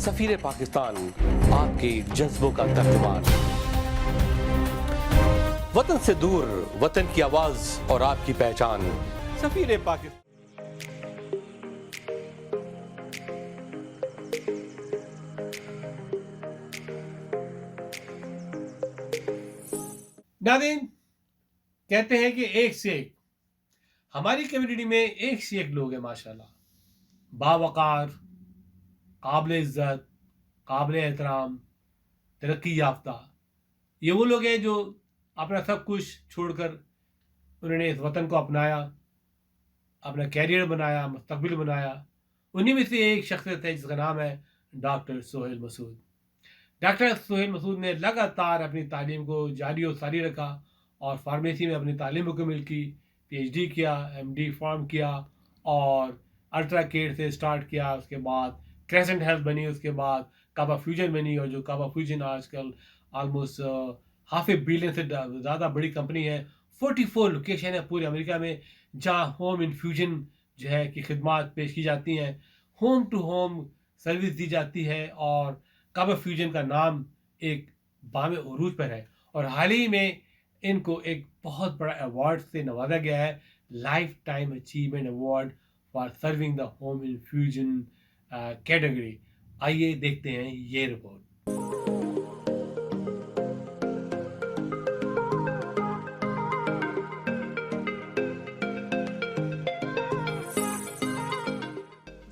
सफीर पाकिस्तान, आपके जज्बों का तर्जुमान। वतन से दूर, वतन की आवाज और आपकी पहचान, सफीर पाकिस्तान। नाज़रीन, कहते हैं कि एक से एक हमारी कम्युनिटी में एक से एक लोग हैं माशाल्लाह, बावकार, काबिल इज़्ज़त, काबिल एहतराम, तरक्की याफ्ता। ये वो लोग हैं जो अपना सब कुछ छोड़कर उन्होंने इस वतन को अपनाया, अपना कैरियर बनाया, मुस्तकबिल बनाया। उन्हीं में से एक शख्सियत है जिसका नाम है डॉक्टर सोहेल मसूद। डॉक्टर सोहेल मसूद ने लगातार अपनी तालीम को जारी और सारी रखा और फार्मेसी में अपनी तालीम मुकम्मल की, पीएचडी किया, एमडी फॉर्म किया और अल्ट्रा केयर से स्टार्ट किया। उसके बाद क्रेसेंट हेल्थ बनी, उसके बाद काबा फ्यूजन बनी, और जो काबा फ्यूजन आजकल ऑलमोस्ट $500 बिलियन से ज़्यादा बड़ी कंपनी है। 44 लोकेशन है पूरे अमेरिका में जहाँ होम इन्फ्यूजन जो है कि खिदमात पेश की जाती हैं, होम टू होम सर्विस दी जाती है। और काबा फ्यूजन का नाम एक बामे उरूज पर है और हाल ही में इनको एक बहुत बड़ा अवार्ड से नवाजा गया है, life time achievement award for serving the home infusion category. आइए देखते हैं ये report.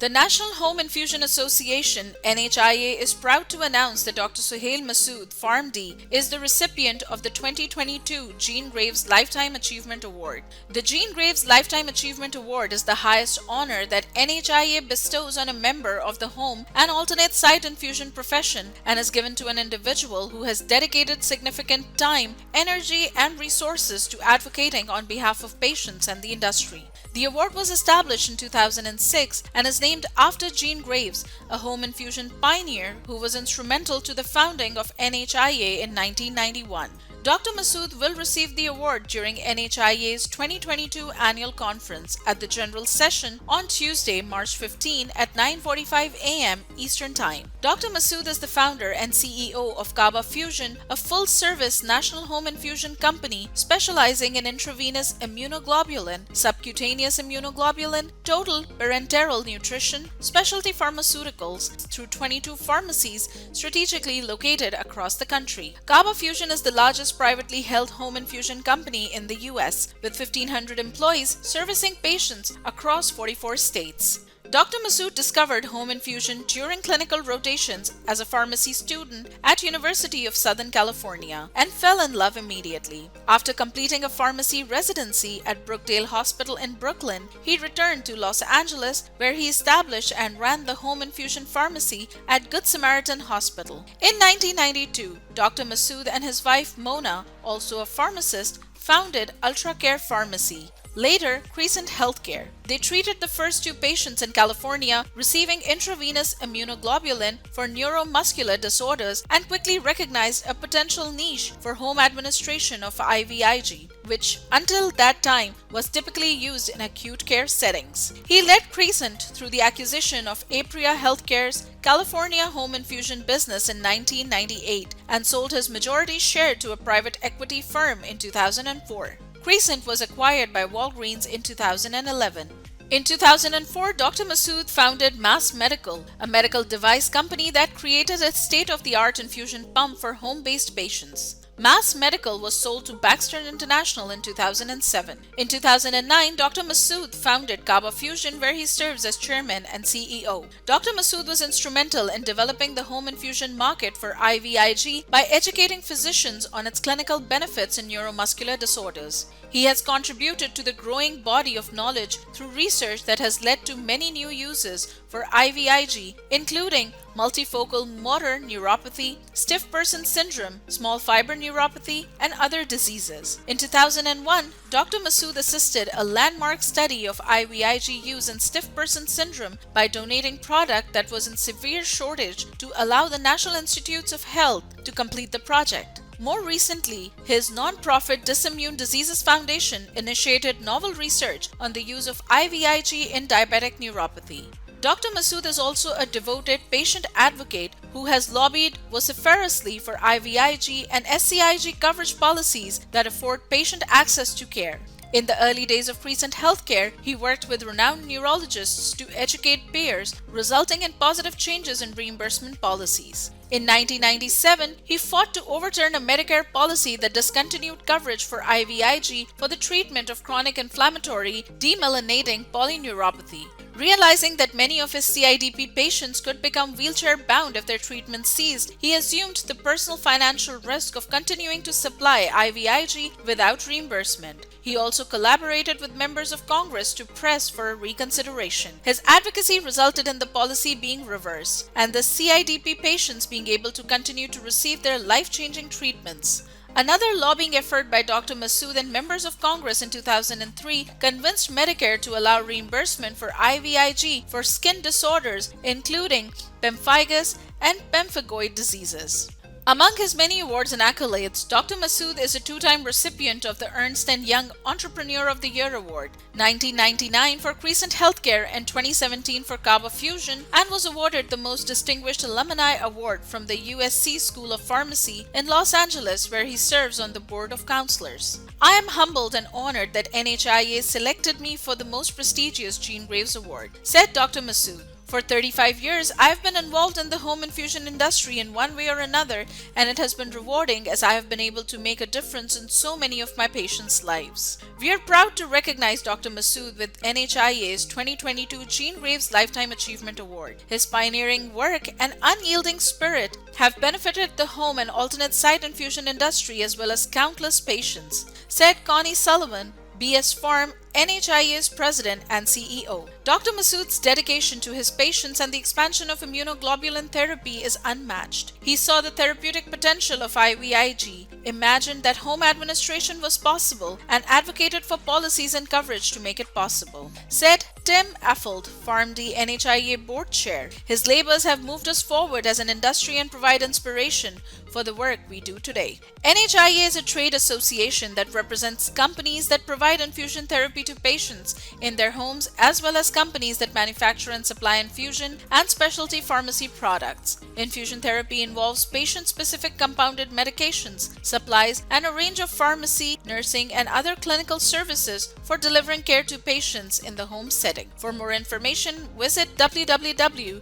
The National Home Infusion Association (NHIA) is proud to announce that Dr. Sohail Masood, PharmD, is the recipient of the 2022 Jean Graves Lifetime Achievement Award. The Jean Graves Lifetime Achievement Award is the highest honor that NHIA bestows on a member of the home and alternate site infusion profession and is given to an individual who has dedicated significant time, energy, and resources to advocating on behalf of patients and the industry. The award was established in 2006 and is named after Jean Graves, a home infusion pioneer who was instrumental to the founding of NHIA in 1991. Dr. Masood will receive the award during NHIA's 2022 annual conference at the general session on Tuesday, March 15 at 9:45 a.m. Eastern Time. Dr. Masood is the founder and CEO of Kaaba Fusion, a full-service national home infusion company specializing in intravenous immunoglobulin, subcutaneous immunoglobulin, total parenteral nutrition, specialty pharmaceuticals through 22 pharmacies strategically located across the country. Kaaba Fusion is the largest privately held home infusion company in the US, with 1,500 employees servicing patients across 44 states. Dr. Masood discovered home infusion during clinical rotations as a pharmacy student at University of Southern California and fell in love immediately. After completing a pharmacy residency at Brookdale Hospital in Brooklyn, he returned to Los Angeles where he established and ran the home infusion pharmacy at Good Samaritan Hospital. In 1992, Dr. Masood and his wife Mona, also a pharmacist, founded Ultra Care Pharmacy, later Crescent Healthcare. They treated the first 2 patients in California receiving intravenous immunoglobulin for neuromuscular disorders and quickly recognized a potential niche for home administration of IVIG, which until that time was typically used in acute care settings. He led Crescent through the acquisition of Apria Healthcare's California home infusion business in 1998 and sold his majority share to a private equity firm in 2004. Crescent was acquired by Walgreens in 2011. In 2004, Dr. Masood founded Mass Medical, a medical device company that created a state-of-the-art infusion pump for home-based patients. Mass Medical was sold to Baxter International in 2007. In 2009, Dr. Masood founded Kaaba Fusion, where he serves as chairman and CEO. Dr. Masood was instrumental in developing the home infusion market for IVIG by educating physicians on its clinical benefits in neuromuscular disorders. He has contributed to the growing body of knowledge through research that has led to many new uses for IVIG, including multifocal motor neuropathy, stiff person syndrome, small fiber neuropathy, and other diseases. In 2001, Dr. Masood assisted a landmark study of IVIG use in stiff person syndrome by donating product that was in severe shortage to allow the National Institutes of Health to complete the project. More recently, his non-profit Disimmune Diseases Foundation initiated novel research on the use of IVIG in diabetic neuropathy. Dr. Masood is also a devoted patient advocate who has lobbied vociferously for IVIG and SCIG coverage policies that afford patient access to care. In the early days of Crescent Healthcare, he worked with renowned neurologists to educate payers, resulting in positive changes in reimbursement policies. In 1997, he fought to overturn a Medicare policy that discontinued coverage for IVIG for the treatment of chronic inflammatory demyelinating polyneuropathy. Realizing that many of his CIDP patients could become wheelchair-bound if their treatment ceased, he assumed the personal financial risk of continuing to supply IVIG without reimbursement. He also collaborated with members of Congress to press for a reconsideration. His advocacy resulted in the policy being reversed, and the CIDP patients being able to continue to receive their life-changing treatments. Another lobbying effort by Dr. Masood and members of Congress in 2003 convinced Medicare to allow reimbursement for IVIG for skin disorders including pemphigus and pemphigoid diseases. Among his many awards and accolades, Dr. Masood is a two-time recipient of the Ernst & Young Entrepreneur of the Year Award, 1999 for Crescent Healthcare and 2017 for Kaba Fusion, and was awarded the Most Distinguished Alumni Award from the USC School of Pharmacy in Los Angeles, where he serves on the Board of Counselors. I am humbled and honored that NHIA selected me for the most prestigious Jean Graves Award, said Dr. Masood. For 35 years, I have been involved in the home infusion industry in one way or another, and it has been rewarding as I have been able to make a difference in so many of my patients' lives. We are proud to recognize Dr. Masood with NHIA's 2022 Jean Graves Lifetime Achievement Award. His pioneering work and unyielding spirit have benefited the home and alternate site infusion industry as well as countless patients, said Connie Sullivan, BS Pharm, NHIA's president and CEO. Dr. Masood's dedication to his patients and the expansion of immunoglobulin therapy is unmatched. He saw the therapeutic potential of IVIG, imagined that home administration was possible, and advocated for policies and coverage to make it possible, said Tim Affold, PharmD NHIA board chair. His labors have moved us forward as an industry and provide inspiration for the work we do today. NHIA is a trade association that represents companies that provide infusion therapy to patients in their homes as well as companies that manufacture and supply infusion and specialty pharmacy products. Infusion therapy involves patient-specific compounded medications, supplies, and a range of pharmacy, nursing, and other clinical services for delivering care to patients in the home setting. For more information, visit www.nhia.org.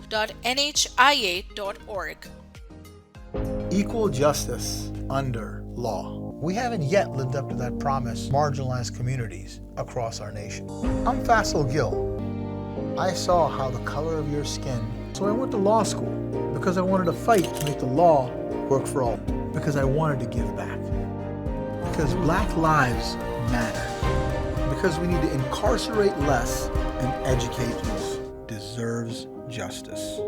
Equal justice under law. We haven't yet lived up to that promise, marginalized communities across our nation. I'm Faisal Gill. I saw how the color of your skin, so I went to law school because I wanted to fight to make the law work for all, because I wanted to give back, because Black lives matter, because we need to incarcerate less and educate who deserves justice.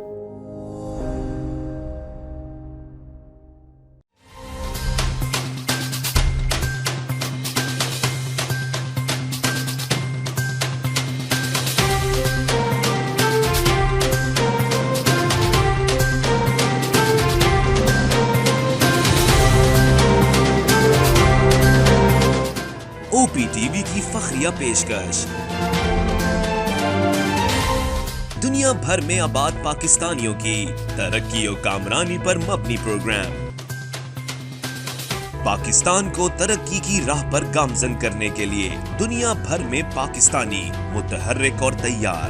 OpTv की फखरिया पेशकश। दुनिया भर में आबाद पाकिस्तानियों की तरक्की और कामरानी पर मबनी प्रोग्राम। पाकिस्तान को तरक्की की राह पर गामजन करने के लिए दुनिया भर में पाकिस्तानी मुतहर्रिक और तैयार।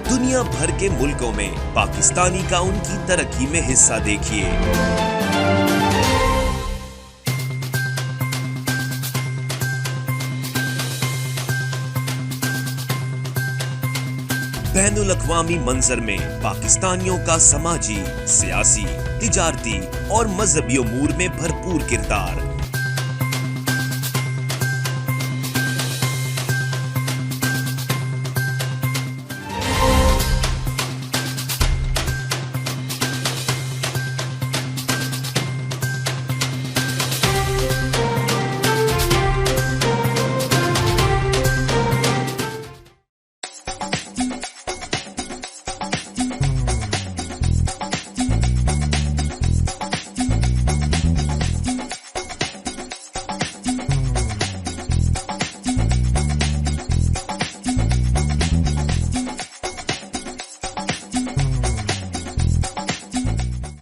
दुनिया भर के मुल्कों में पाकिस्तानी का उनकी तरक्की में हिस्सा देखिए। बैनुल अक़वामी मंजर में पाकिस्तानियों का समाजी, सियासी, तिजारती और मजहबी उमूर में भरपूर किरदार।